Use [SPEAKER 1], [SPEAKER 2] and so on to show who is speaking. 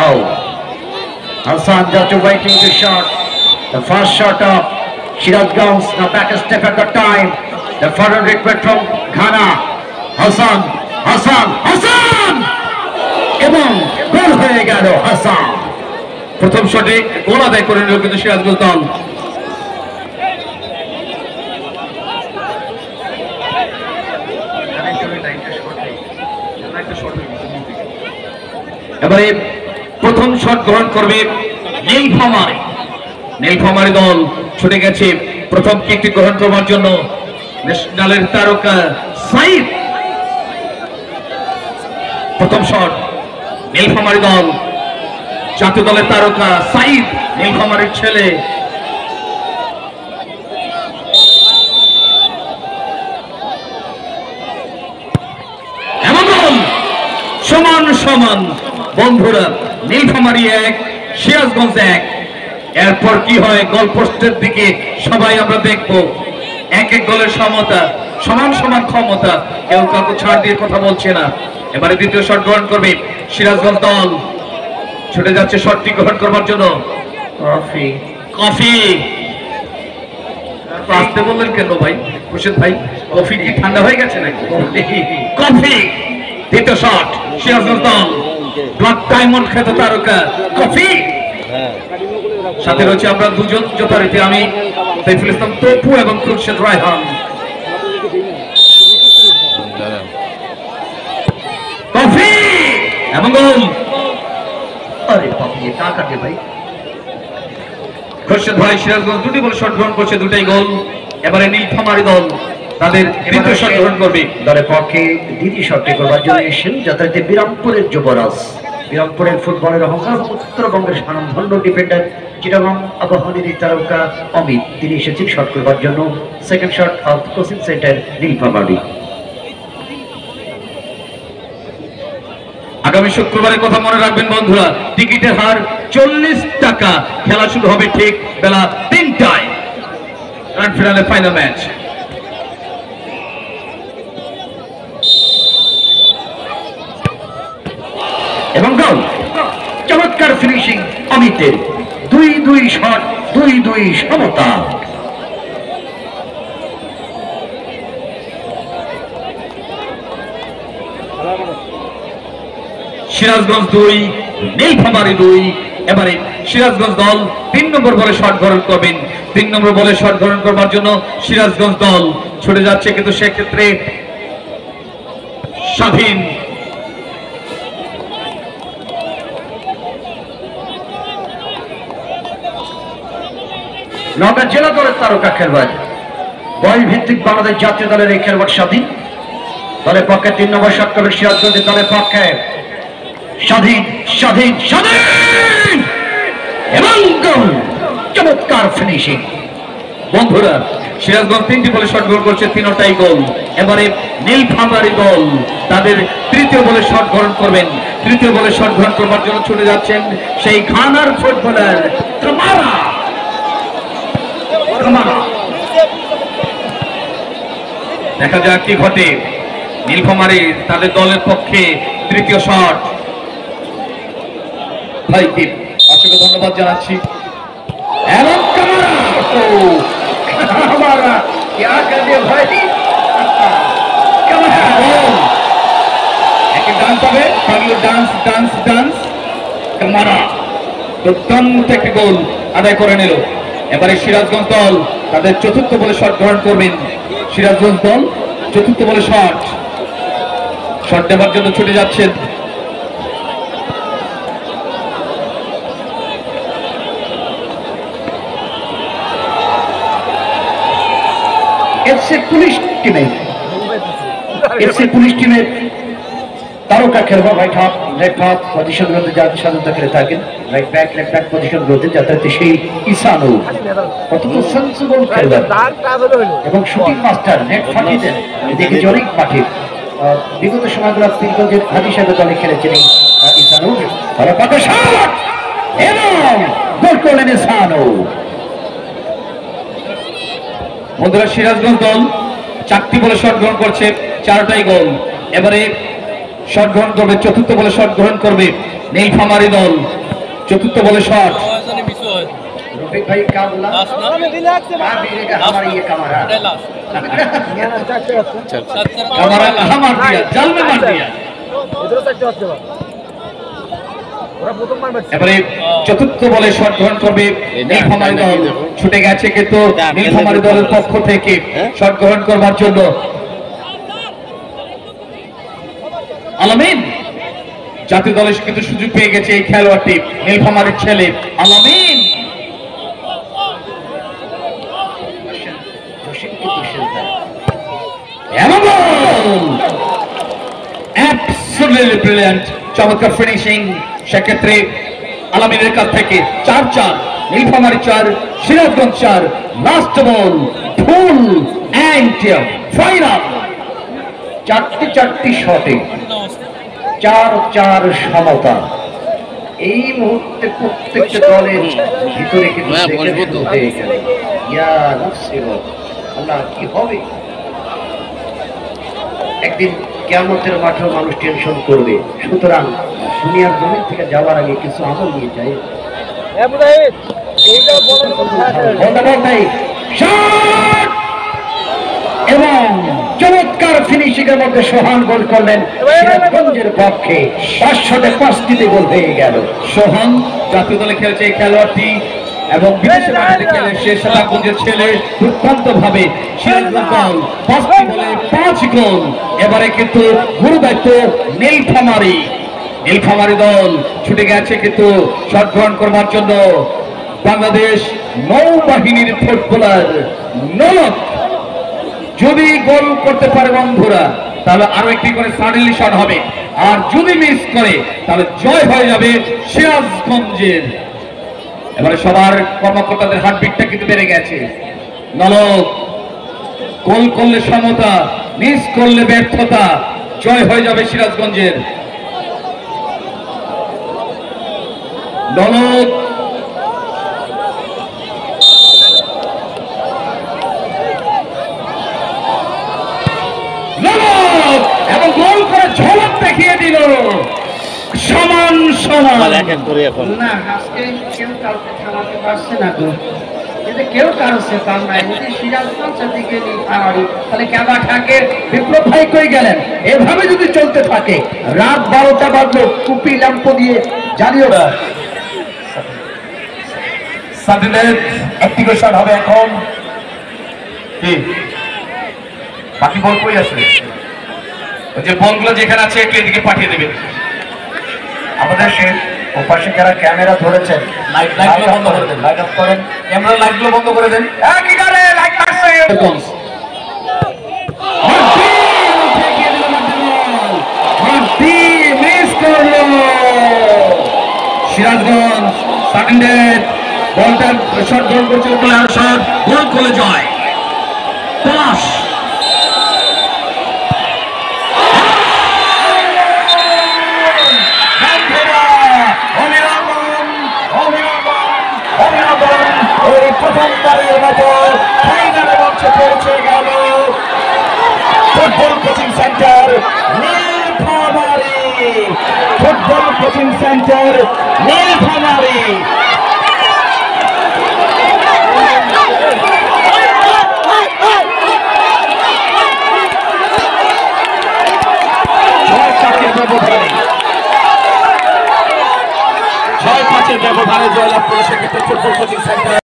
[SPEAKER 1] now. Hassan just waiting to shot. The first shot of Shirazganj. Now back a step at the time. The further request from Ghana. Hassan. এবং গোল হয়ে গেল হাসান।
[SPEAKER 2] প্রথম শটে গোল আদায় করে নিল কিন্তু সিরাজগঞ্জ দল। এবারে প্রথম শট গ্রহণ করবে নীলফামারী দল। ছুটে গেছে প্রথম কিকটি গ্রহণ করবার জন্য ন্যাশনালের তারকা সাইদ। প্রথম শট নীলফামারী দল, জাতীয় দলের তারকা সাইদ, নীলফামারীর ছেলে। এমন সমান বন্ধুরা, নীলফামারী 1 সিরাজগঞ্জ 1। এরপর কি হয় গোল পোস্টের দিকে সবাই আমরা দেখব। এক গোলের সমতা, সমান ক্ষমতা, কেউ কাউকে ছাড় দিয়ে কথা বলছে না। এবারে দ্বিতীয় শট গ্রহণ করবে সিরাজগঞ্জ দল। ছুটে যাচ্ছে শটটি গ্রহণ করবার জন্য। কফি আসতে বললেন কেন ভাই খুরশেদ ভাই? কফি কি ঠান্ডা হয়ে গেছে নাকি? কফি। দ্বিতীয় শট সিরাজগঞ্জ দল, ব্ল্যাক ডায়মন্ড খ্যাত তারকা কফি। সাথে রয়েছে আমরা দুজন যথারীতি, আমি সাইফুল ইসলাম তপু এবং খুরশেদ রায়হান। কফি এবং গোল।
[SPEAKER 1] আরে বাপ রে, কাকা কে ভাই?
[SPEAKER 2] খুরশেদ ভাই সিরাজগঞ্জ দুটি বলে শট গ্রহণ করছে, দুটাই গোল। এবারে নীলফামারী দল তাদের দ্বিতীয় শট গ্রহণ করবে।
[SPEAKER 1] দলের পক্ষে দ্বিতীয় শটটি করবার জন্য এসেছেন যথারীতি বিরামপুরের যুবরাজ, বিরামপুরের ফুটবলের অহংকার, উত্তরবঙ্গের স্বনামধন্য ডিফেন্ডার চিটাগং আবাহনীর তারকা অমিত। তিনি এসেছেন শট করবার জন্য। Second shot of coaching centre Nilphamari.
[SPEAKER 2] আগামী শুক্রবারের কথা মনে রাখবেন বন্ধুরা, টিকিটের হার 40 টাকা। খেলা শুরু হবে ঠিক বেলা 3টায়। Grand finale final match.
[SPEAKER 1] এবং গোল। চমৎকার ফিনিশিং অমিতের। 2-2 শট, 2-2 সমতা।
[SPEAKER 2] সিরাজগঞ্জ 2 নীলফামারী 2। এবারে সিরাজগঞ্জ দল 3 নম্বর বলে শট গ্রহণ করবেন। 3 নম্বর বলে শট গ্রহণ করবার জন্য সিরাজগঞ্জ দল ছুটে যাচ্ছে, কিন্তু সেক্ষেত্রে স্বাধীন।
[SPEAKER 1] নওগাঁ জেলা দলের তারকা খেলোয়াড়, বয়স ভিত্তিক বাংলাদেশ জাতীয় দলের এই খেলোয়াড় স্বাধীন। দলের পক্ষে 3 নম্বর শট করবে সিরাজগঞ্জের দলের পক্ষে স্বাধীন। এবং গোল। চমৎকার ফিনিশিং
[SPEAKER 2] বন্ধুরা, সিরাজগঞ্জ 3টি বলে শট গ্রহণ করছে, 3টাই গোল। এবারে নীলফামারী দল তাদের তৃতীয় বলে শট গ্রহণ করবেন। তৃতীয় বলে শট গ্রহণ করবার জন্য ছুটে যাচ্ছেন সেই ঘানার ফুটবলার কামারা। দেখা যাক কি ঘটে। নীলফামারী তাদের দলের পক্ষে তৃতীয় শট। ভাই অসংখ্য ধন্যবাদ জানাচ্ছি। এবং
[SPEAKER 1] हमारा क्या कर दिया भाई?
[SPEAKER 2] ডান্স হবে, ডান্স কামারা দুর্দান্ত একটি গোল আদায় করে নিল। এবারে সিরাজগঞ্জ দল তাদের চতুর্থ বলে শট গ্রহণ করবেন। সিরাজগঞ্জ দল চতুর্থ বলে শট দেওয়ার জন্য ছুটে যাচ্ছেন।
[SPEAKER 1] এফসি পুলিশ টিমের তারকা খেলোয়াড় রাইট হাফ লেফট হাফ পজিশনগুলোতে যাদের সাধারণত খেলে থাকেন, রাইট ব্যাক লেফট ব্যাক পজিশনগুলোতে, যাতে সেই ইসানু অত্যন্ত সেন্সিবল খেলোয়াড় এবং শুটিং মাস্টার, নেট ফাটিয়ে দেন। দেখেছি অনেক মাঠে বিগত সময়গুলো পিলগঞ্জের হাজি সাহেবের দলে খেলেছেন ইসানু। তারা পাকা শট এবং গোল করলেন ইসানু।
[SPEAKER 2] বন্ধুরা, সিরাজগঞ্জ দল 4টি বলে শট গ্রহণ করছে, 4টাই গোল। এবারে শট গ্রহণ করবে, চতুর্থ বলে শট গ্রহণ করবে নীলফামারী দল। চতুর্থ বলে শট।
[SPEAKER 1] রফিক ভাই কাবলা
[SPEAKER 2] মার দিয়া জাল মে মার দিয়া। এবারে চতুর্থ বলে শট গ্রহণ করবে নীলফামারী দল। ছুটে গেছে কিন্তু নীলফামারী দলের পক্ষ থেকে শট গ্রহণ করবার জন্য আলামিন। জাতীয় দলের কিন্তু সুযোগ পেয়ে গেছে এই খেলোয়াড়টি, নীলফামারীর ছেলে আলামিন। Absolutely brilliant, চমৎকার ফিনিশিং। সেক্ষেত্রে আলামিনের কাছ থেকে 4-4, Nilphamari 4, Sirajganj 4। Last ball full and final. 4টি শটে 4-4 সমতা। এই মুহূর্তে প্রত্যেকটা দলের ভিতরে কিন্তু হয়ে গেল আল্লাহ কি হবে। একদিন কিয়ামতের মাঠেও মানুষ টেনশন করবে। সুতরাং দুনিয়ার জমিন থেকে যাওয়ার আগে কিছু আমল নিয়ে যায়। এবং চমৎকার ফিনিশিং এর মধ্যে সোহান গোল করলেন সিরাজগঞ্জের পক্ষে। 500-তে 5টিতে গোল হয়ে গেল। সোহান জাতীয় দলে খেলছে এই খেলোয়াড়টি এবং বিদেশে মাঠে খেলে সে সিরাজগঞ্জের ছেলে। দুর্দান্ত ভাবে সিরাজগঞ্জ দল 5টি বলে 5 গোল। এবারে কিন্তু গুরু দায়িত্ব নীলফামারী দল ছুটে গেছে কিন্তু শট গ্রহণ করবার জন্য বাংলাদেশ নৌবাহিনীর ফুটবলার নলক। যদি গোল করতে পারে বন্ধুরা তাহলে আরো একটি করে সাডেনলি শট হবে, আর যদি মিস করে তাহলে জয় হয়ে যাবে সিরাজগঞ্জের। এবারে সবার কর্মকর্তাদের হার্টবিটটা কিন্তু বেড়ে গেছে। নলক গোল করলে সমতা, মিস করলে ব্যর্থতা, জয় হয়ে যাবে সিরাজগঞ্জের। নলক এবং গোল করে ঝলক দেখিয়ে দিল। সমান
[SPEAKER 1] না আজকে কেউ কাউকে থামাতে পারছে না তো। কেউ কারো সে পান নাই। যদি সিরাজগঞ্জের দিকে নীলফামারী তাহলে কেবা থাকে বিপ্লব ভাই কই গেলেন। এভাবে যদি চলতে থাকে রাত 12টা বাজলো টুপি ল্যাম্প দিয়ে জ্বালিয়ে
[SPEAKER 2] একটি করে শট হবে এখন। বাকি বল কই আছে? যে বলগুলো যেখানে আছে একটু এদিকে পাঠিয়ে দেবেন।
[SPEAKER 1] আমাদের সে ওপাশে যারা ক্যামেরা ধরেছেন
[SPEAKER 2] লাইট বন্ধ করে দেন,
[SPEAKER 1] লাইট অফ করেন,
[SPEAKER 2] ক্যামেরা লাইটগুলো বন্ধ করে দেন। কি করে লাইট আসছে? সিরাজগঞ্জ সাডেন ডেথ বলটা শট গোল করছে, শট গোল করে জয়। পাস
[SPEAKER 1] প্রথমবারের মতো ফাইনালে মঞ্চে পৌঁছে গেল football coaching centre Nilphamari. Football coaching centre Nilphamari. ছয় পাঁচের ব্যবধানে জয়লাভ করে সেক্ষেত্রে ফুটবল কোচিং সেন্টার